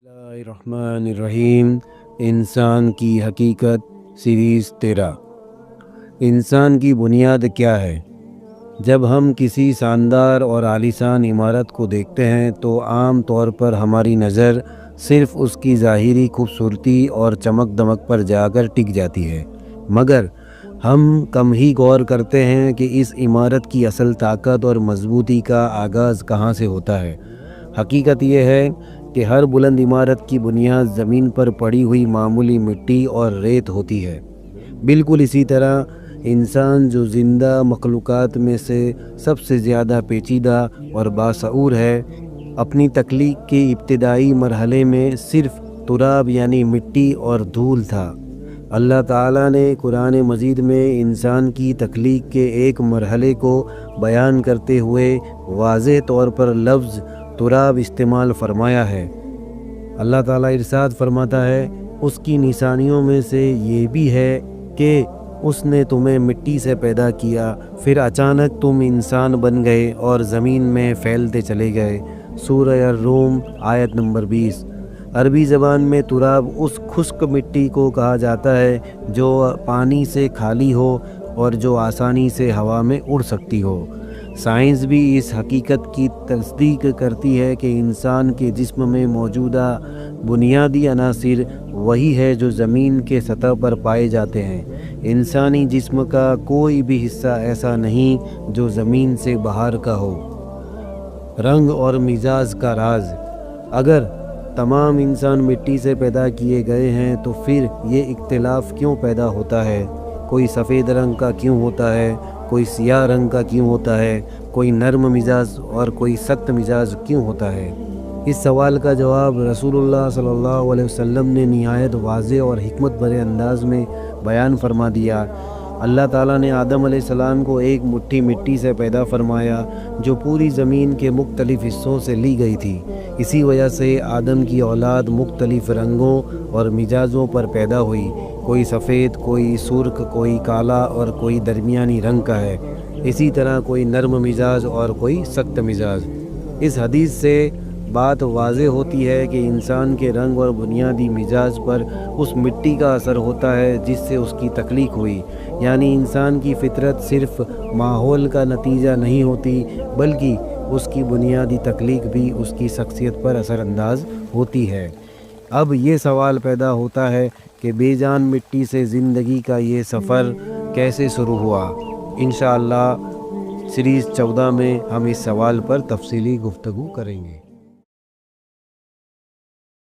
बिस्मिल्लाहिर्रहमानिर्रहीम। इंसान की हकीकत सीरीज़ 13। इंसान की बुनियाद क्या है? जब हम किसी शानदार और आलीशान इमारत को देखते हैं तो आम तौर पर हमारी नज़र सिर्फ़ उसकी ज़ाहिरी खूबसूरती और चमक दमक पर जाकर टिक जाती है, मगर हम कम ही गौर करते हैं कि इस इमारत की असल ताकत और मजबूती का आगाज़ कहाँ से होता है। हकीकत यह है कि हर बुलंद इमारत की बुनियाद ज़मीन पर पड़ी हुई मामूली मिट्टी और रेत होती है। बिल्कुल इसी तरह इंसान, जो ज़िंदा मखलूक़ात में से सबसे ज़्यादा पेचीदा और बाशऊर है, अपनी तख्लीक के इब्तिदाई मरहले में सिर्फ़ तुराब यानी मिट्टी और धूल था। अल्लाह ताला ने कुरान मजीद में इंसान की तख्लीक के एक मरहले को बयान करते हुए वाज़ेह तौर पर लफ्ज़ तुराब इस्तेमाल फरमाया है। अल्लाह ताला इरशाद फरमाता है, उसकी निशानियों में से ये भी है कि उसने तुम्हें मिट्टी से पैदा किया, फिर अचानक तुम इंसान बन गए और ज़मीन में फैलते चले गए। सूरह अर्रूम आयत नंबर 20। अरबी ज़बान में तुराब उस खुश्क मिट्टी को कहा जाता है जो पानी से खाली हो और जो आसानी से हवा में उड़ सकती हो। साइंस भी इस हकीकत की तस्दीक करती है कि इंसान के जिस्म में मौजूदा बुनियादी अनासिर वही है जो ज़मीन के सतह पर पाए जाते हैं। इंसानी जिस्म का कोई भी हिस्सा ऐसा नहीं जो ज़मीन से बाहर का हो। रंग और मिजाज का राज। अगर तमाम इंसान मिट्टी से पैदा किए गए हैं तो फिर ये इख्तिलाफ क्यों पैदा होता है? कोई सफ़ेद रंग का क्यों होता है, कोई सियाह रंग का क्यों होता है, कोई नर्म मिजाज और कोई सख्त मिजाज क्यों होता है? इस सवाल का जवाब रसूलुल्लाह सल्लल्लाहु अलैहि वसल्लम ने निहायत वाज़ेह और हिकमत भरे अंदाज में बयान फरमा दिया। अल्लाह ताला ने आदम अलैहिस्सलाम को एक मुट्ठी मिट्टी से पैदा फरमाया जो पूरी ज़मीन के मुख्तलिफ़ हिस्सों से ली गई थी। इसी वजह से आदम की औलाद मुख्तलिफ़ रंगों और मिजाजों पर पैदा हुई। कोई सफ़ेद, कोई सुर्ख, कोई काला और कोई दरमियानी रंग का है। इसी तरह कोई नर्म मिजाज और कोई सख्त मिजाज। इस हदीस से बात वाज़ेह होती है कि इंसान के रंग और बुनियादी मिजाज पर उस मिट्टी का असर होता है जिससे उसकी तख्लीक हुई। यानी इंसान की फ़ितरत सिर्फ़ माहौल का नतीजा नहीं होती, बल्कि उसकी बुनियादी तख्लीक भी उसकी शख्सियत पर असरअंदाज होती है। अब ये सवाल पैदा होता है कि बेजान मिट्टी से ज़िंदगी का ये सफ़र कैसे शुरू हुआ। इंशाअल्लाह सीरीज़ 14 में हम इस सवाल पर तफसीली गुफ्तगू करेंगे।